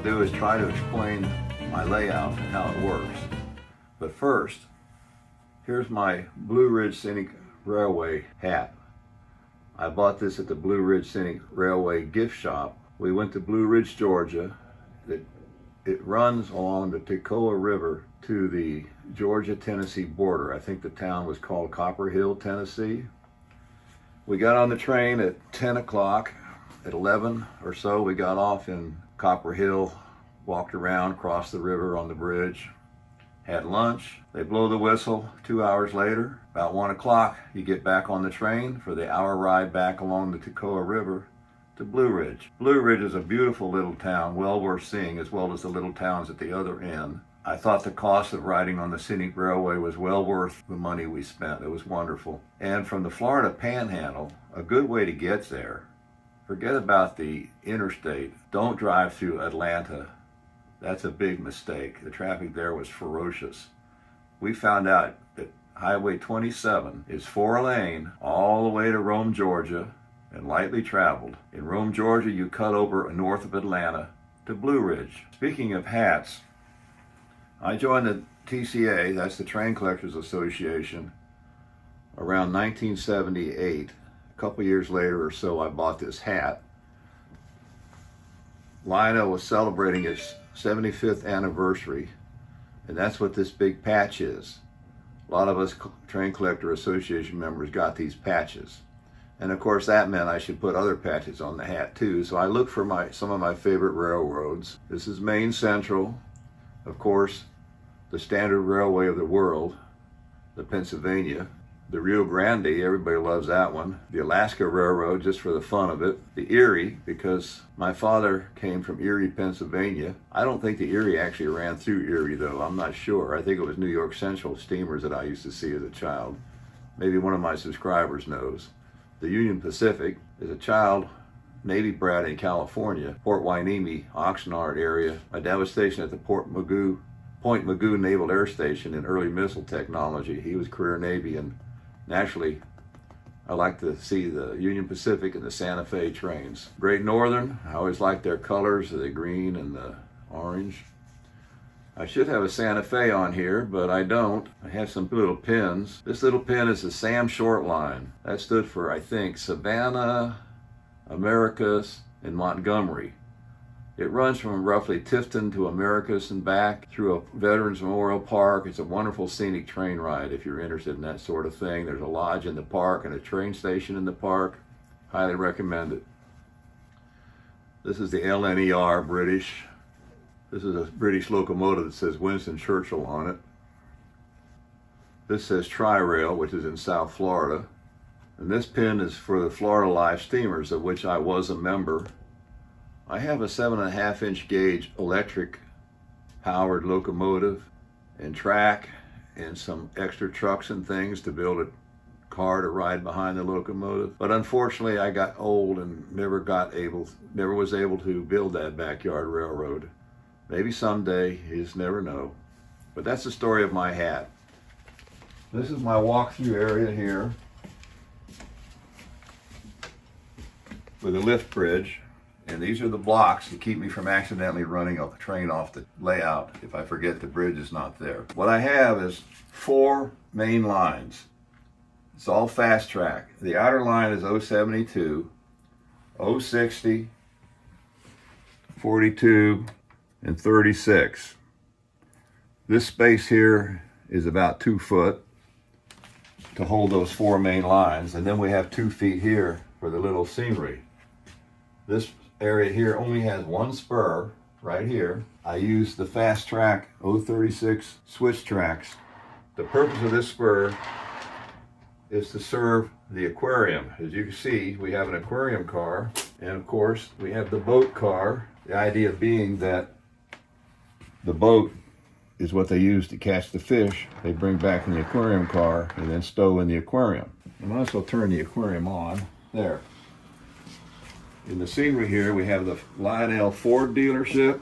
I'll do is try to explain my layout and how it works. But first, here's my Blue Ridge Scenic Railway hat. I bought this at the Blue Ridge Scenic Railway gift shop. We went to Blue Ridge, Georgia. It runs along the Toccoa River to the Georgia-Tennessee border. I think the town was called Copper Hill, Tennessee. We got on the train at 10 o'clock. At 11 or so, we got off in Copper Hill, walked around, crossed the river on the bridge, had lunch. They blow the whistle 2 hours later. About 1 o'clock, you get back on the train for the hour ride back along the Toccoa River to Blue Ridge. Blue Ridge is a beautiful little town, well worth seeing, as well as the little towns at the other end. I thought the cost of riding on the scenic railway was well worth the money we spent. It was wonderful. And from the Florida Panhandle, a good way to get there. Forget about the interstate. Don't drive through Atlanta. That's a big mistake. The traffic there was ferocious. We found out that Highway 27 is 4-lane all the way to Rome, Georgia, and lightly traveled. In Rome, Georgia, you cut over north of Atlanta to Blue Ridge. Speaking of hats, I joined the TCA, that's the Train Collectors Association, around 1978. A couple years later or so, I bought this hat. Lionel was celebrating his 75th anniversary, and that's what this big patch is. A lot of us Train Collector Association members got these patches. And of course that meant I should put other patches on the hat too. So I looked for some of my favorite railroads. This is Maine Central, of course, the standard railway of the world, the Pennsylvania. The Rio Grande, everybody loves that one. The Alaska Railroad, just for the fun of it. The Erie, because my father came from Erie, Pennsylvania. I don't think the Erie actually ran through Erie though, I'm not sure. I think it was New York Central steamers that I used to see as a child. Maybe one of my subscribers knows. The Union Pacific is a child Navy brat in California, Port Hueneme, Oxnard area. My dad was stationed at the Point Mugu Naval Air Station in early missile technology. He was career Navy, and naturally, I like to see the Union Pacific and the Santa Fe trains. Great Northern, I always like their colors, the green and the orange. I should have a Santa Fe on here, but I don't. I have some little pins. This little pin is the Sam Short Line. That stood for, I think, Savannah, Americus, and Montgomery. It runs from roughly Tifton to Americus and back through a Veterans Memorial Park. It's a wonderful scenic train ride if you're interested in that sort of thing. There's a lodge in the park and a train station in the park. Highly recommend it. This is the LNER British. This is a British locomotive that says Winston Churchill on it. This says Tri-Rail, which is in South Florida. And this pin is for the Florida Live Steamers, of which I was a member. I have a 7.5-inch gauge electric powered locomotive and track and some extra trucks and things to build a car to ride behind the locomotive. But unfortunately I got old and never was able to build that backyard railroad. Maybe someday, you just never know. But that's the story of my hat. This is my walk-through area here with a lift bridge. And these are the blocks to keep me from accidentally running a train off the layout if I forget the bridge is not there. What I have is 4 main lines. It's all fast track. The outer line is 072, 060, 42, and 36. This space here is about 2 foot to hold those 4 main lines. And then we have 2 feet here for the little scenery. This area here only has 1 spur right here. I use the fast track 036 switch tracks. The purpose of this spur is to serve the aquarium. As you can see, we have an aquarium car, and of course we have the boat car. The idea being that the boat is what they use to catch the fish they bring back in the aquarium car and then stow in the aquarium. I might as well turn the aquarium on. There. In the scenery here, we have the Lionel Ford dealership.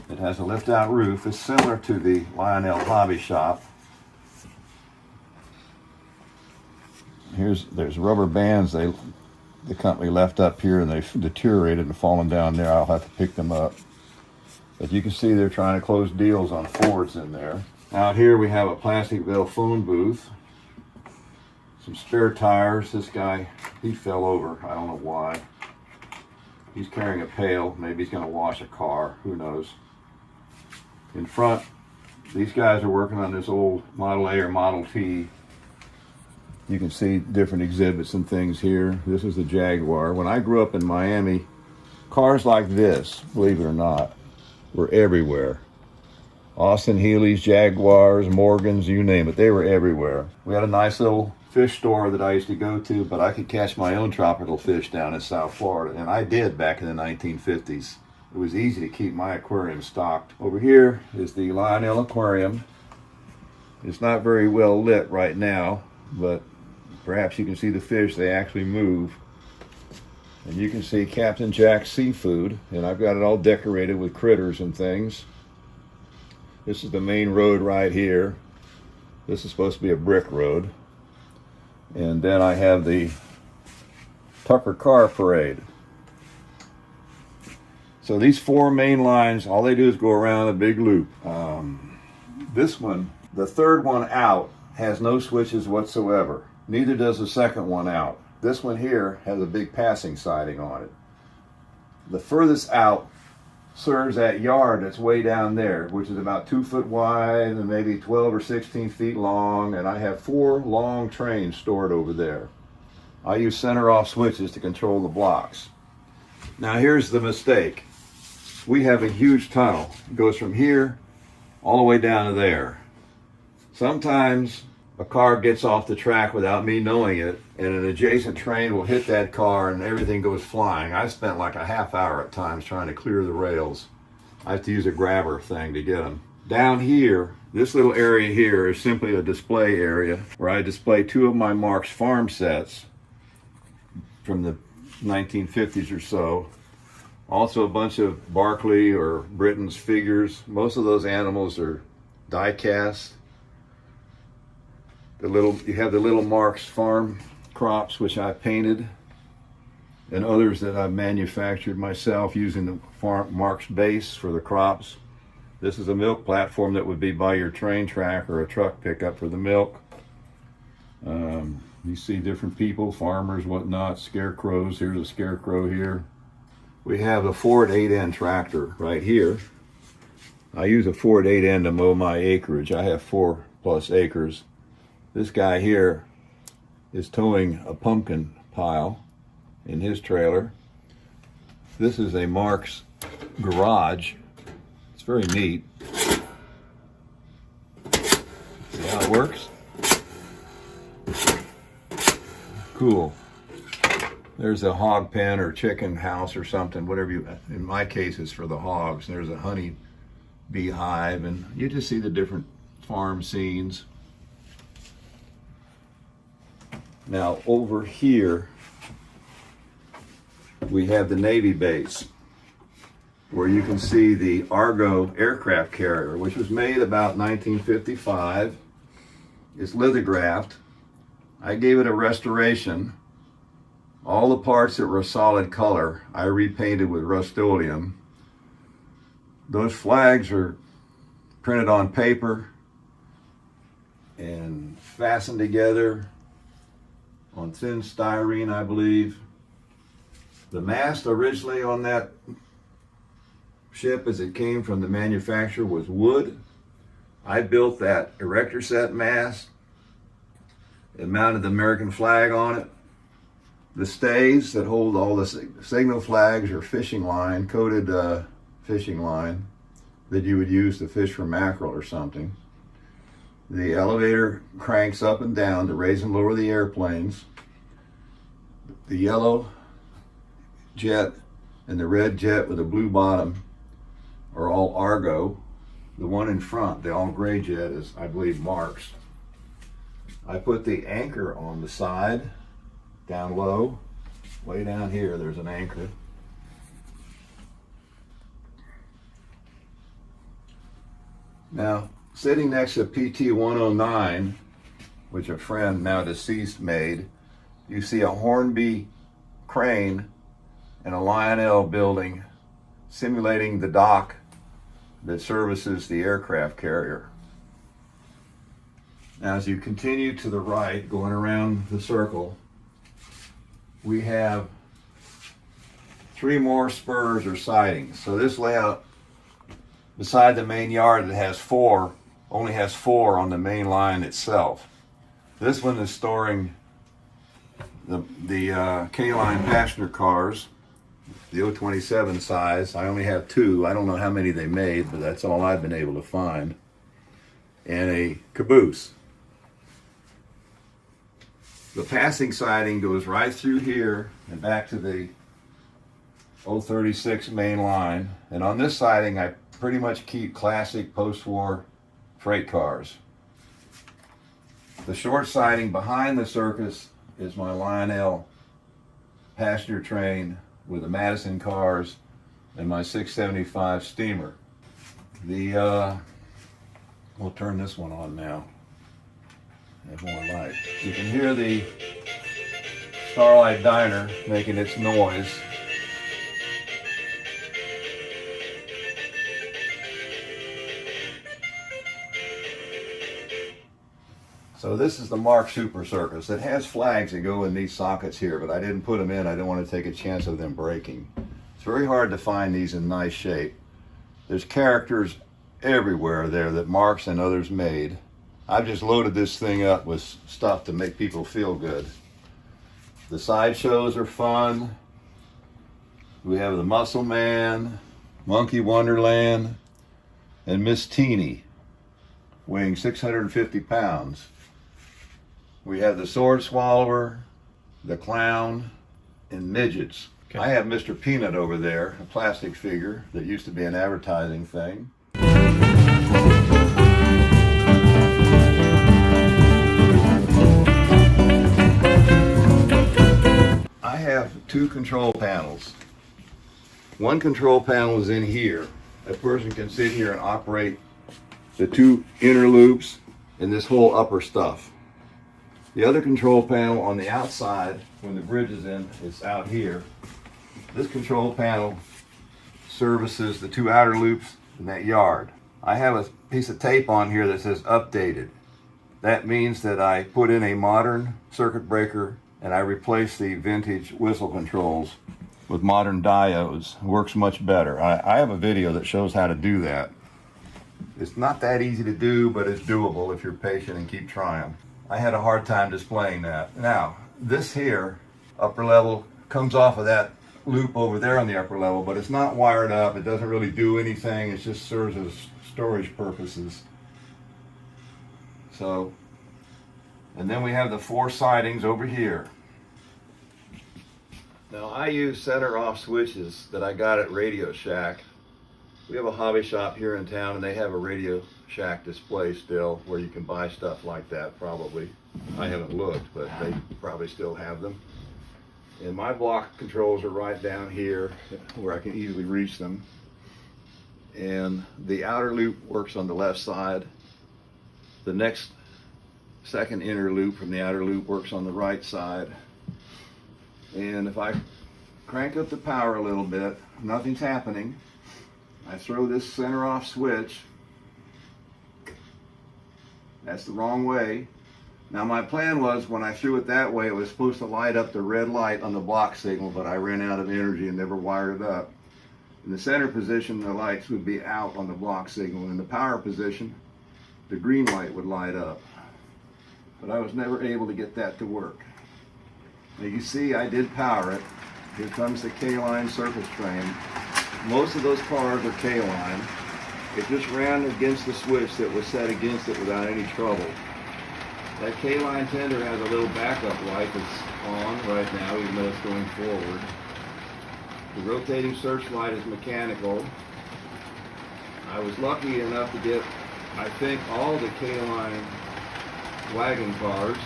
It has a lift-out roof. It's similar to the Lionel Hobby Shop. There's rubber bands they the company left up here and they've deteriorated and fallen down there. I'll have to pick them up. But you can see they're trying to close deals on Fords in there. Out here we have a Plasticville phone booth. Some spare tires. This guy, he fell over. I don't know why. He's carrying a pail. Maybe he's going to wash a car. Who knows? In front, these guys are working on this old Model A or Model T. You can see different exhibits and things here. This is the Jaguar. When I grew up in Miami, cars like this, believe it or not, were everywhere. Austin Healey's, Jaguars, Morgans, you name it, they were everywhere. We had a nice little fish store that I used to go to, but I could catch my own tropical fish down in South Florida, and I did back in the 1950s. It was easy to keep my aquarium stocked. Over here is the Lionel aquarium. It's not very well lit right now, but perhaps you can see the fish, they actually move. And you can see Captain Jack's Seafood, and I've got it all decorated with critters and things. This is the main road right here. This is supposed to be a brick road. And then I have the Tucker Car Parade. So these four main lines, all they do is go around a big loop. This one, the third one out, has no switches whatsoever. Neither does the second one out. This one here has a big passing siding on it. The furthest out serves that yard that's way down there, which is about 2 foot wide and maybe 12 or 16 feet long, and I have 4 long trains stored over there. I use center off switches to control the blocks. Now here's the mistake. We have a huge tunnel. It goes from here all the way down to there. Sometimes a car gets off the track without me knowing it, and an adjacent train will hit that car and everything goes flying. I spent like a half hour at times trying to clear the rails. I have to use a grabber thing to get them. Down here, this little area here is simply a display area where I display 2 of my Marks farm sets from the 1950s or so. Also a bunch of Barkley or Britain's figures. Most of those animals are die cast. You have the little Marks farm crops, which I painted, and others that I've manufactured myself using the Marks base for the crops. This is a milk platform that would be by your train track or a truck pickup for the milk. You see different people, farmers, whatnot, scarecrows. Here's a scarecrow here. We have a Ford 8N tractor right here. I use a Ford 8N to mow my acreage. I have 4+ acres. This guy here is towing a pumpkin pile in his trailer. This is a Marks garage. It's very neat. See how it works? Cool. There's a hog pen or chicken house or something, whatever you, in my case it's for the hogs. There's a honey beehive, and you just see the different farm scenes. Now over here, we have the Navy base, where you can see the Argo aircraft carrier, which was made about 1955. It's lithographed. I gave it a restoration. All the parts that were a solid color, I repainted with Rust-Oleum. Those flags are printed on paper and fastened together on thin styrene, I believe. The mast originally on that ship as it came from the manufacturer was wood. I built that erector set mast and mounted the American flag on it. The stays that hold all the signal flags are fishing line, coated fishing line that you would use to fish for mackerel or something. The elevator cranks up and down to raise and lower the airplanes. The yellow jet and the red jet with a blue bottom are all Argo. The one in front, the all gray jet, is, I believe, Marks. I put the anchor on the side, down low, way down here, there's an anchor. Now, sitting next to PT 109, which a friend now deceased made, you see a Hornby crane in a Lionel building simulating the dock that services the aircraft carrier. Now, as you continue to the right, going around the circle, we have 3 more spurs or sidings. So this layout, beside the main yard that has 4, only has 4 on the main line itself. This one is storing the K-line passenger cars, the 027 size. I only have 2. I don't know how many they made, but that's all I've been able to find. And a caboose. The passing siding goes right through here and back to the 036 main line. And on this siding, I pretty much keep classic post-war freight cars. The short siding behind the Circus is my Lionel passenger train with the Madison cars and my 675 steamer. We'll turn this one on now. Have more light. You can hear the Starlight Diner making its noise. So this is the Mark Super Circus. It has flags that go in these sockets here, but I didn't put them in. I didn't want to take a chance of them breaking. It's very hard to find these in nice shape. There's characters everywhere there that Marks and others made. I've just loaded this thing up with stuff to make people feel good. The sideshows are fun. We have the Muscle Man, Monkey Wonderland, and Miss Teeny, weighing 650 pounds. We have the Sword Swallower, the Clown, and midgets. Okay. I have Mr. Peanut over there, a plastic figure that used to be an advertising thing. I have 2 control panels. One control panel is in here. A person can sit here and operate the 2 inner loops and this whole upper stuff. The other control panel on the outside, when the bridge is in, is out here. This control panel services the 2 outer loops in that yard. I have a piece of tape on here that says updated. That means that I put in a modern circuit breaker and I replace the vintage whistle controls with modern diodes. It works much better. I have a video that shows how to do that. It's not that easy to do, but it's doable if you're patient and keep trying. I had a hard time displaying that. Now, this here, upper level, comes off of that loop over there on the upper level, but it's not wired up. It doesn't really do anything. It just serves as storage purposes. So, and then we have the 4 sidings over here. Now, I use center off switches that I got at Radio Shack. We have a hobby shop here in town and they have a Radio Shack display still where you can buy stuff like that probably. I haven't looked, but they probably still have them. And my block controls are right down here where I can easily reach them. And the outer loop works on the left side. The next second inner loop from the outer loop works on the right side. And if I crank up the power a little bit, nothing's happening. I throw this center off switch. That's the wrong way. Now my plan was when I threw it that way, it was supposed to light up the red light on the block signal, but I ran out of energy and never wired it up. In the center position, the lights would be out on the block signal. In the power position, the green light would light up. But I was never able to get that to work. Now you see I did power it. Here comes the K-line Circus train. Most of those cars are K-line. It just ran against the switch that was set against it without any trouble. That K-line tender has a little backup light that's on right now, even though it's going forward. The rotating searchlight is mechanical. I was lucky enough to get, I think, all the K-line wagon cars.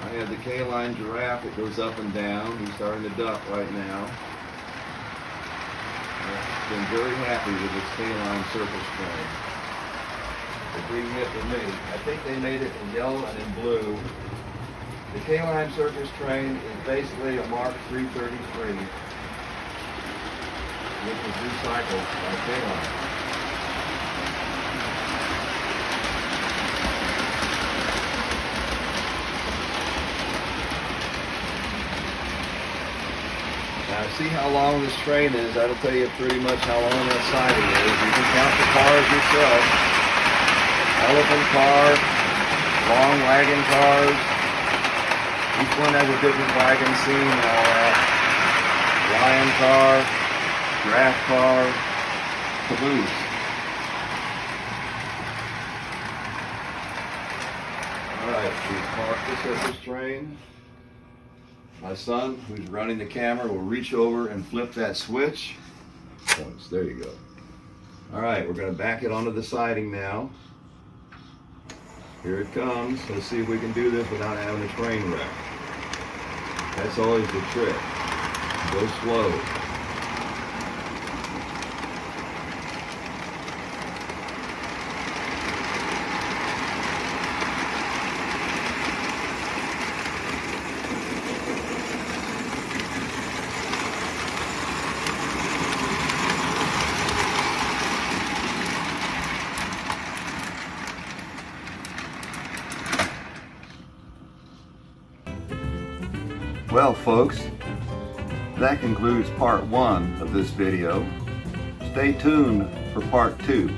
I had the K-line giraffe that goes up and down. He's starting to duck right now. I've been very happy with this K-line Circus train. It's a big hit for me. I think they made it in yellow and in blue. The K-line Circus train is basically a Mark 333, which is recycled by K-line. Now see how long this train is, that'll tell you pretty much how long that siding is. You can count the cars yourself. Elephant car, long wagon cars. Each one has a different wagon scene and all that. Lion car, giraffe car, caboose. Alright, we've parked the circus train. My son, who's running the camera, will reach over and flip that switch. Once, there you go. Alright, we're going to back it onto the siding now. Here it comes. Let's see if we can do this without having a train wreck. That's always the trick. Go slow. Well, folks, that concludes part 1 of this video. Stay tuned for part 2.